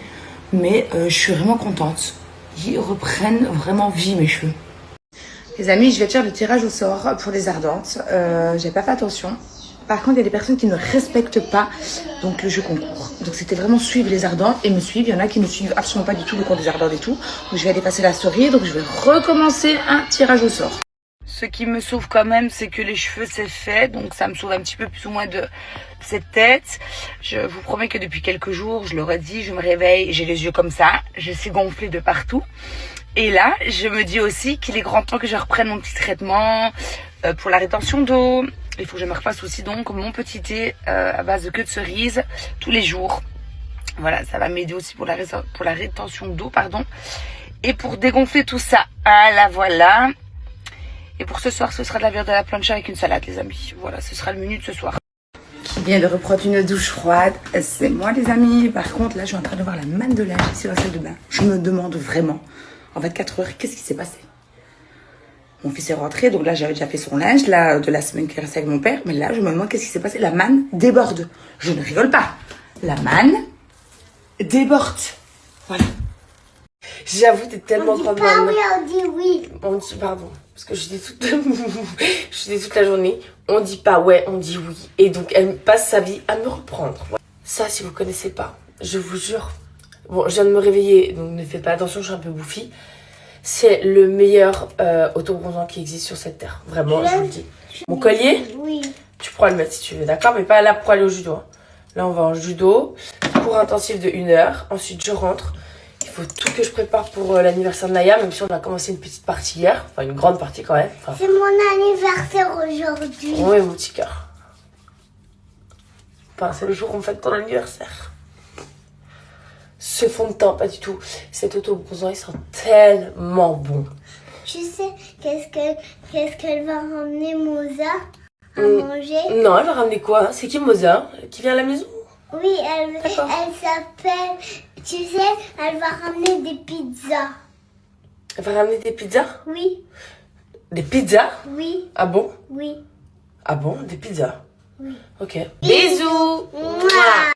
Mais je suis vraiment contente. Ils reprennent vraiment vie, mes cheveux. Les amis, je vais faire le tirage au sort pour les ardentes. J'ai pas fait attention. Par contre, il y a des personnes qui ne respectent pas donc le jeu concours. Donc c'était vraiment suivre les ardentes et me suivre. Il y en a qui ne suivent absolument pas du tout le compte des ardentes et tout. Donc je vais aller passer la story. Donc je vais recommencer un tirage au sort. Ce qui me sauve quand même, c'est que les cheveux c'est fait. Donc ça me sauve un petit peu plus ou moins de cette tête. Je vous promets que depuis quelques jours, je l'aurais dit, je me réveille, j'ai les yeux comme ça. Je suis gonflée de partout. Et là, je me dis aussi qu'il est grand temps que je reprenne mon petit traitement pour la rétention d'eau. Il faut que je me refasse aussi donc mon petit thé à base de queue de cerise tous les jours. Voilà, ça va m'aider aussi pour la rétention d'eau, pardon. Et pour dégonfler tout ça, voilà. Et pour ce soir, ce sera de la viande à la plancha avec une salade, les amis. Voilà, ce sera le menu de ce soir. Qui vient de reprendre une douche froide, c'est moi, les amis. Par contre, là, je suis en train de voir la manne de linge ici dans la salle de bain. Je me demande vraiment, en 24 heures, qu'est-ce qui s'est passé? Mon fils est rentré, donc là j'avais déjà fait son linge là, de la semaine qui restait avec mon père. Mais là je me demande qu'est-ce qui s'est passé. La manne déborde. Je ne rigole pas. La manne déborde. Voilà. J'avoue, t'es tellement grande maman. Oui, on dit oui. On dit pardon. Parce que je dis toute la journée. On dit pas ouais, on dit oui. Et donc elle passe sa vie à me reprendre. Ça, si vous connaissez pas, je vous jure. Bon, je viens de me réveiller, donc ne faites pas attention, je suis un peu bouffie. C'est le meilleur autobronzant qui existe sur cette terre. Vraiment, je vous le dis. Mon collier, Oui. tu pourras le mettre si tu veux, d'accord? Mais pas là pour aller au judo. Hein. Là, on va en judo. Cours intensif de 1 heure. Ensuite, je rentre. Il faut tout que je prépare pour l'anniversaire de Naya, même si on a commencé une petite partie hier. Enfin, une grande partie quand même. Enfin, C'est mon anniversaire aujourd'hui. oui, mon petit cœur. Enfin, c'est le jour où on fête ton anniversaire. Ce fond de teint, pas du tout. Cet autobronzant, il sent tellement bon. Tu sais, qu'est-ce qu'elle va ramener Moza à manger? Non, elle va ramener quoi? C'est qui Moza? Qui vient à la maison? Oui, elle s'appelle... Tu sais, elle va ramener des pizzas. Elle va ramener des pizzas? Oui, Des pizzas? oui, Ah bon? oui. Ah bon? Des pizzas? Oui. Ok. Bisous! Mouah.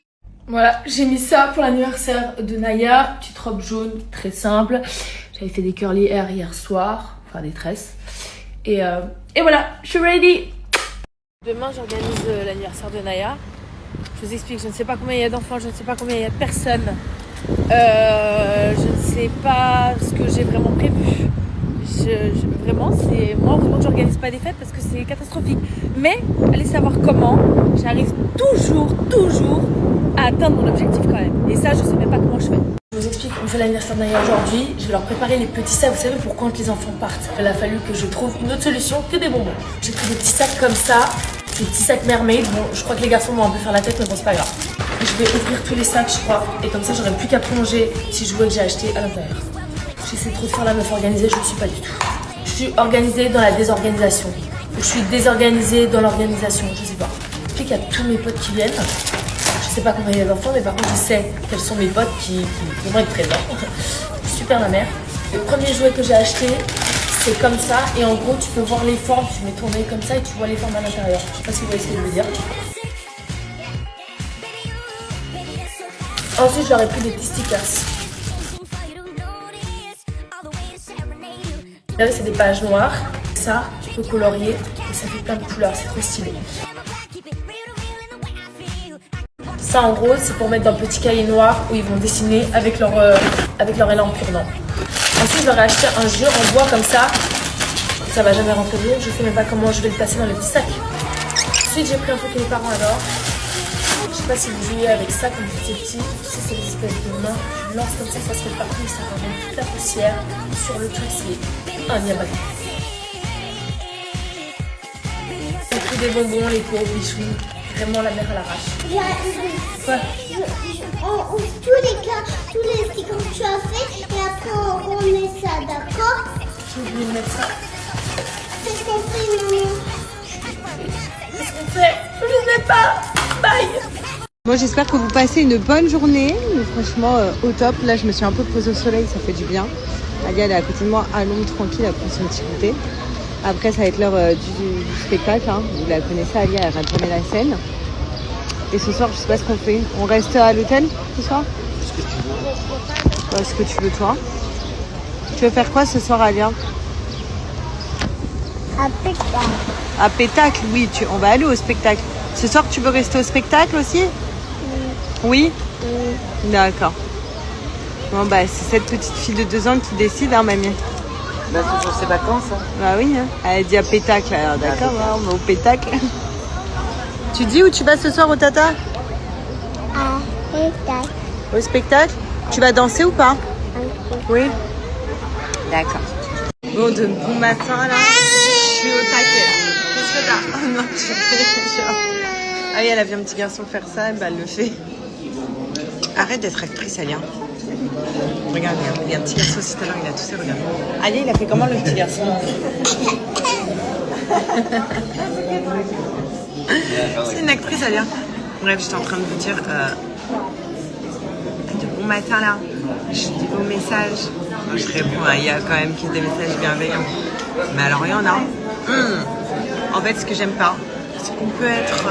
Voilà, j'ai mis ça pour l'anniversaire de Naya. Petite robe jaune, très simple. J'avais fait des curly hair hier soir. Enfin, des tresses. Et voilà, je suis ready. Demain, j'organise l'anniversaire de Naya. Je vous explique, je ne sais pas combien il y a d'enfants, je ne sais pas combien il y a de personnes. Je ne sais pas ce que j'ai vraiment prévu. Vraiment, c'est moi, heureusement que je n'organise pas des fêtes parce que c'est catastrophique. Mais allez savoir comment, j'arrive toujours à atteindre mon objectif quand même. Et ça, je ne sais même pas comment je fais. Je vous explique, on fait l'anniversaire de Naya aujourd'hui. Je vais leur préparer les petits sacs. Vous savez, pour quand les enfants partent, il a fallu que je trouve une autre solution que des bonbons. J'ai pris des petits sacs comme ça, des petits sacs mermaid. Bon, je crois que les garçons vont un peu faire la tête, mais bon, c'est pas grave. Je vais ouvrir tous les sacs, je crois. Et comme ça, j'aurai plus qu'à plonger si je vois que j'ai acheté à l'intérieur. J'essaie trop de faire la meuf organisée, je ne suis pas du tout. Je suis organisée dans la désorganisation. Je suis désorganisée dans l'organisation, je sais pas. Puis qu'il y a tous mes potes qui viennent. Je sais pas combien il y a d'enfants, mais par contre je sais quels sont mes potes qui vont être présents. Super la mère. Le premier jouet que j'ai acheté, c'est comme ça. Et en gros, tu peux voir les formes. Tu mets tourner comme ça et tu vois les formes à l'intérieur. Je sais pas si vous voyez ce que je veux dire. Ensuite, je leur ai pris des petits stickers. Là, c'est des pages noires. Ça, tu peux colorier et ça fait plein de couleurs. C'est trop stylé. Ça, en gros, c'est pour mettre dans le petit cahier noir où ils vont dessiner avec leur élan pur-dent. Ensuite, je leur ai acheté un jeu en bois comme ça. Ça va jamais rentrer dedans. Je sais même pas comment je vais le passer dans le petit sac. Ensuite, j'ai pris un truc que les parents adorent. Je sais pas si vous jouez avec ça quand vous étiez petit. Tu sais, c'est des espèces de mains. Tu lances comme ça se fait partout et ça ramène toute la poussière sur le truc. C'est incroyable. J'ai pris des bonbons, les pauvres bichous. Vraiment la mère à l'arrache. Quoi? On ouvre tous les stickers que tu as fait et après on remet ça, d'accord? J'ai oublié de mettre ça. Qu'est-ce qu'on fait, maman? Qu'est-ce qu'on fait? Je ne sais pas. Bye. Moi j'espère que vous passez une bonne journée, franchement au top. Là je me suis un peu posée au soleil, ça fait du bien. Alia elle est à côté de moi à l'ombre tranquille, elle prend son petit goûter. Après ça va être l'heure du spectacle, hein. Vous la connaissez, Alia elle rate jamais la scène. Et ce soir je sais pas ce qu'on fait. On reste à l'hôtel ce soir? Ce que tu veux toi. Tu veux faire quoi ce soir Alia? À Pétacle. À Pétacle, oui, on va aller au spectacle. Ce soir tu veux rester au spectacle aussi? Oui. D'accord. Bon bah c'est cette petite fille de 2 ans qui décide, hein mamie. Bah c'est pour ses vacances. Hein. Bah oui, hein. Elle dit à Pétacle, alors d'accord, on va au Pétacle. Tu dis où tu vas ce soir au Tata? À Pétacle. Au spectacle? Tu vas danser ou pas? Oui. D'accord. Bon, de bon matin là, je suis au taquet là. Qu'est-ce que t'as? Oh non, je fais genre... Ah oui, elle a vu un petit garçon faire ça, et bah elle le fait. Arrête d'être actrice, Alia. Regarde, il y a un petit garçon aussi tout à l'heure, il a toussé, regarde. Alia, il a fait comment le petit garçon? C'est une actrice, Alia. Bref, j'étais en train de vous dire de bon matin là. Je dis vos messages. Je réponds, il y a quand même des messages bienveillants. Mais alors il y en a. En fait, ce que j'aime pas, c'est qu'on peut être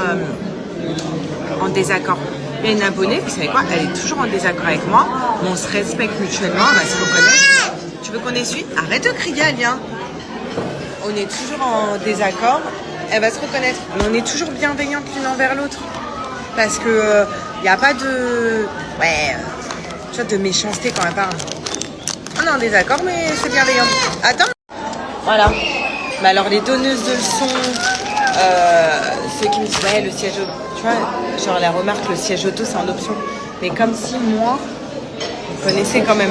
en désaccord. Il y a une abonnée, vous savez quoi, elle est toujours en désaccord avec moi, mais on se respecte mutuellement, on va se reconnaître. Tu veux qu'on essuie? Arrête de crier, Alia. On est toujours en désaccord, elle va se reconnaître. Mais on est toujours bienveillantes l'une envers l'autre. Parce que il n'y a pas de... Ouais, tu vois, de méchanceté quand même pas. On est en désaccord, mais c'est bienveillant. Attends. Voilà. Mais alors les donneuses de leçons, ceux qui me disent ouais le siège auto, tu vois, genre la remarque le siège auto c'est en option. Mais comme si moi, vous connaissez quand même,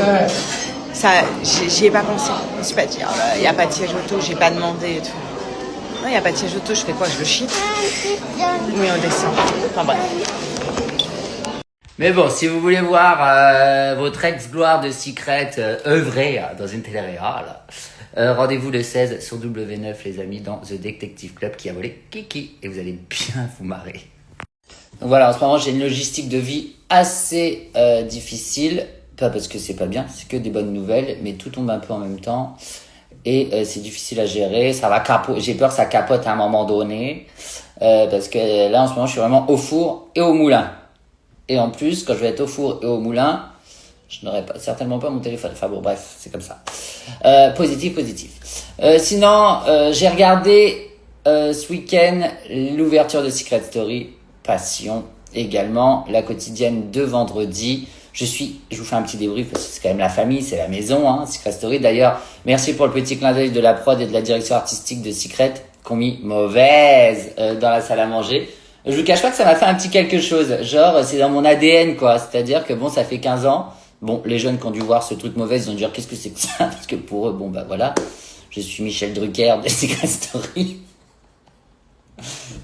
ça, j'y ai pas pensé. Je me suis pas dit il n'y a pas de siège auto, j'ai pas demandé et tout. Non, il n'y a pas de siège auto, je fais quoi? Je le chie? Oui, on descend. Enfin bref. Mais bon, si vous voulez voir votre ex-gloire de Secret œuvrer dans une télé-réal, rendez-vous le 16 sur W9 les amis dans The Detective Club qui a volé Kiki et vous allez bien vous marrer. Donc voilà, en ce moment j'ai une logistique de vie assez difficile, pas parce que c'est pas bien, c'est que des bonnes nouvelles, mais tout tombe un peu en même temps et c'est difficile à gérer, ça va j'ai peur que ça capote à un moment donné parce que là en ce moment je suis vraiment au four et au moulin. Et en plus, quand je vais être au four et au moulin, je n'aurai certainement pas mon téléphone. Enfin bon, bref, c'est comme ça. Positif. Sinon, j'ai regardé ce week-end l'ouverture de Secret Story. Passion. également la quotidienne de vendredi. Je vous fais un petit débrief parce que c'est quand même la famille, c'est la maison, hein, Secret Story. D'ailleurs, merci pour le petit clin d'œil de la prod et de la direction artistique de Secret qui ont mis mauvaise dans la salle à manger. Je vous cache pas que ça m'a fait un petit quelque chose. Genre, c'est dans mon ADN, quoi. C'est-à-dire que bon, ça fait 15 ans. Bon, les jeunes qui ont dû voir ce truc mauvais, ils ont dû dire qu'est-ce que c'est que ça? Parce que pour eux, bon, bah voilà. Je suis Michel Drucker de Secret Story.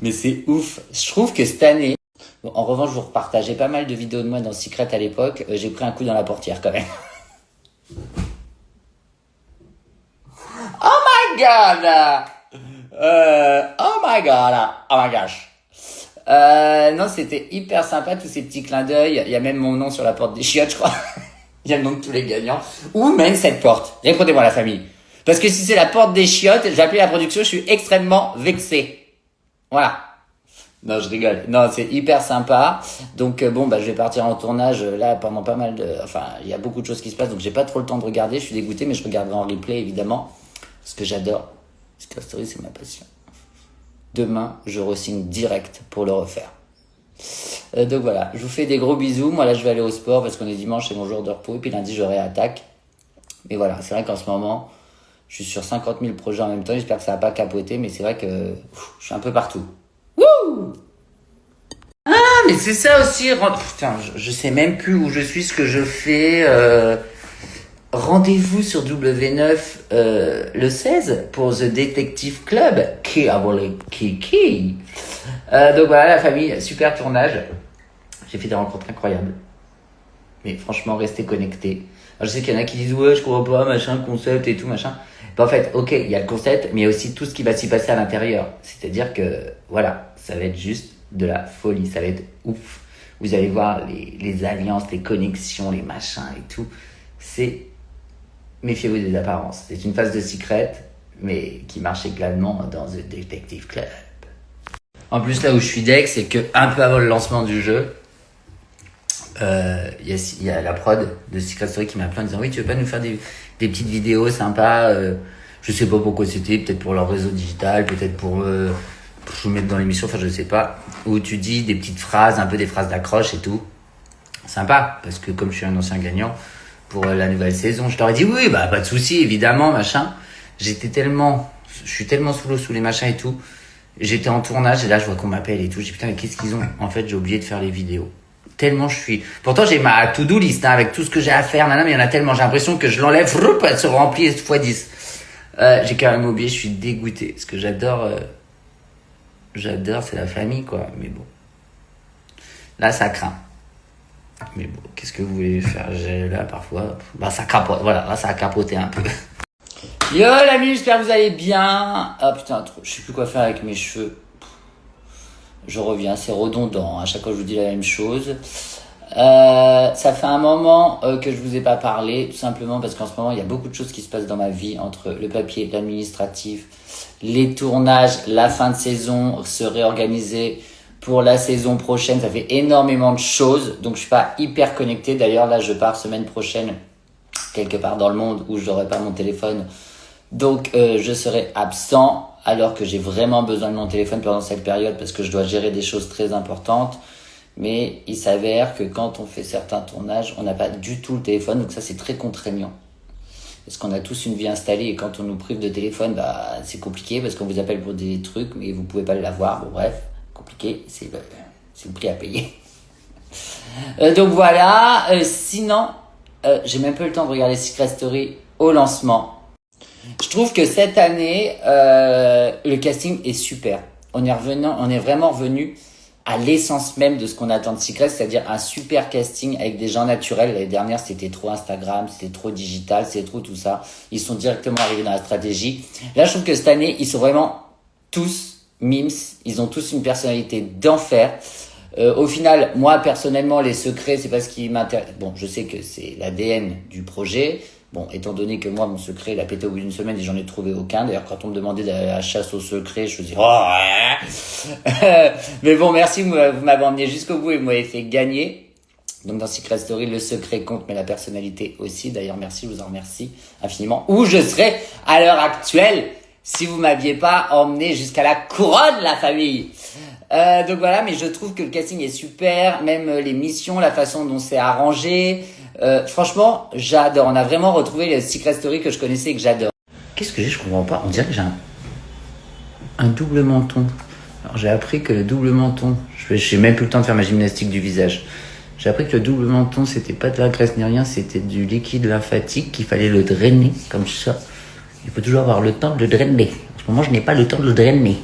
Mais c'est ouf. Je trouve que cette année, bon, en revanche, je vous repartageais pas mal de vidéos de moi dans Secret à l'époque. J'ai pris un coup dans la portière quand même. Oh my god! Oh my god! Oh my gosh! Non, c'était hyper sympa, tous ces petits clins d'œil. Il y a même mon nom sur la porte des chiottes, je crois. Il y a le nom de tous les gagnants. Où mène cette porte? Répondez-moi, la famille. Parce que si c'est la porte des chiottes, je vais appeler la production, je suis extrêmement vexé. Voilà. Non, je rigole. Non, c'est hyper sympa. Donc, bon, bah, je vais partir en tournage, là, pendant pas mal de... Enfin, il y a beaucoup de choses qui se passent, donc j'ai pas trop le temps de regarder. Je suis dégoûté, mais je regarderai en replay, évidemment. Parce que j'adore. Secret Story, c'est ma passion. Demain, je re-signe direct pour le refaire. Donc voilà, je vous fais des gros bisous. Moi, là, je vais aller au sport parce qu'on est dimanche, c'est mon jour de repos. Et puis lundi, j'aurai attaque. Mais voilà, c'est vrai qu'en ce moment, je suis sur 50 000 projets en même temps. J'espère que ça va pas capoter, mais c'est vrai que je suis un peu partout. Wouh! Ah, mais c'est ça aussi. Putain, je sais même plus où je suis, ce que je fais. Rendez-vous sur W9 le 16 pour The Detective Club. Qui a volé Kiki. Donc voilà, la famille, super tournage. J'ai fait des rencontres incroyables. Mais franchement, restez connectés. Alors, je sais qu'il y en a qui disent ouais, je comprends pas, machin, concept et tout, machin. Ben, en fait, ok, il y a le concept, mais il y a aussi tout ce qui va s'y passer à l'intérieur. C'est-à-dire que, voilà, ça va être juste de la folie, ça va être ouf. Vous allez voir les alliances, les connexions, les machins et tout. Méfiez-vous des apparences. C'est une phase de Secret, mais qui marche également dans The Detective Club. En plus, là où je suis deck, c'est que un peu avant le lancement du jeu, il y a la prod de Secret Story qui m'a appelé en disant oui, tu veux pas nous faire des petites vidéos sympas, je sais pas pourquoi c'était, peut-être pour leur réseau digital, peut-être pour vous mettre dans l'émission, enfin je sais pas, où tu dis des petites phrases, un peu des phrases d'accroche et tout. Sympa, parce que comme je suis un ancien gagnant pour la nouvelle saison, je t'aurais dit oui, bah pas de souci, évidemment, machin. Je suis tellement sous l'eau, sous les machins et tout. J'étais en tournage et là je vois qu'on m'appelle et tout. Je dis putain, mais qu'est-ce qu'ils ont? En fait, j'ai oublié de faire les vidéos. Tellement je suis... Pourtant, j'ai ma to-do list, hein, avec tout ce que j'ai à faire, mais il y en a tellement, j'ai l'impression que je l'enlève, elle se remplit x10. J'ai quand même oublié, je suis dégoûté. Ce que j'adore, c'est la famille, quoi. Mais bon. Là, ça craint. Mais bon, qu'est-ce que vous voulez faire? Là, parfois, bah, ça capote. Voilà, là, ça a capoté un peu. Yo, l'ami, j'espère que vous allez bien. Ah, putain, je sais plus quoi faire avec mes cheveux. Je reviens, c'est redondant. À chaque fois, je vous dis la même chose. Ça fait un moment que je vous ai pas parlé, tout simplement parce qu'en ce moment, il y a beaucoup de choses qui se passent dans ma vie, entre le papier, l'administratif, les tournages, la fin de saison, se réorganiser pour la saison prochaine. Ça fait énormément de choses, donc je suis pas hyper connecté. D'ailleurs, là, je pars semaine prochaine quelque part dans le monde où je n'aurai pas mon téléphone. Donc, je serai absent alors que j'ai vraiment besoin de mon téléphone pendant cette période parce que je dois gérer des choses très importantes. Mais il s'avère que quand on fait certains tournages, on n'a pas du tout le téléphone. Donc ça, c'est très contraignant. Parce qu'on a tous une vie installée et quand on nous prive de téléphone, bah, c'est compliqué parce qu'on vous appelle pour des trucs mais vous pouvez pas l'avoir. Bon, bref, compliqué. C'est le prix à payer. Donc voilà. Sinon, j'ai même pas eu le temps de regarder Secret Story au lancement. Je trouve que cette année, le casting est super. On est vraiment revenu à l'essence même de ce qu'on attend de Secret, c'est-à-dire un super casting avec des gens naturels. L'année dernière, c'était trop Instagram, c'était trop digital, c'était trop tout ça. Ils sont directement arrivés dans la stratégie. Là, je trouve que cette année, ils sont vraiment tous mimes. Ils ont tous une personnalité d'enfer. Au final, moi, personnellement, les secrets, c'est pas ce qui m'intéresse. Bon, je sais que c'est l'ADN du projet. Bon, étant donné que moi, mon secret, il a pété au bout d'une semaine et j'en ai trouvé aucun. D'ailleurs, quand on me demandait d'aller à la chasse au secret, je me disais, oh, ouais. Mais bon, merci, vous m'avez emmené jusqu'au bout et vous m'avez fait gagner. Donc, dans Secret Story, le secret compte, mais la personnalité aussi. D'ailleurs, merci, je vous en remercie infiniment. Où je serais à l'heure actuelle si vous m'aviez pas emmené jusqu'à la couronne, la famille. Donc voilà, mais je trouve que le casting est super, même les missions, la façon dont c'est arrangé. Franchement, j'adore. On a vraiment retrouvé le Secret Story que je connaissais et que j'adore. Qu'est-ce que j'ai? Je comprends pas. On dirait que j'ai un double menton. Alors j'ai appris que le double menton, j'ai même plus le temps de faire ma gymnastique du visage. J'ai appris que le double menton, c'était pas de la graisse ni rien, c'était du liquide lymphatique qu'il fallait le drainer comme ça. Il faut toujours avoir le temps de le drainer. En ce moment, je n'ai pas le temps de le drainer.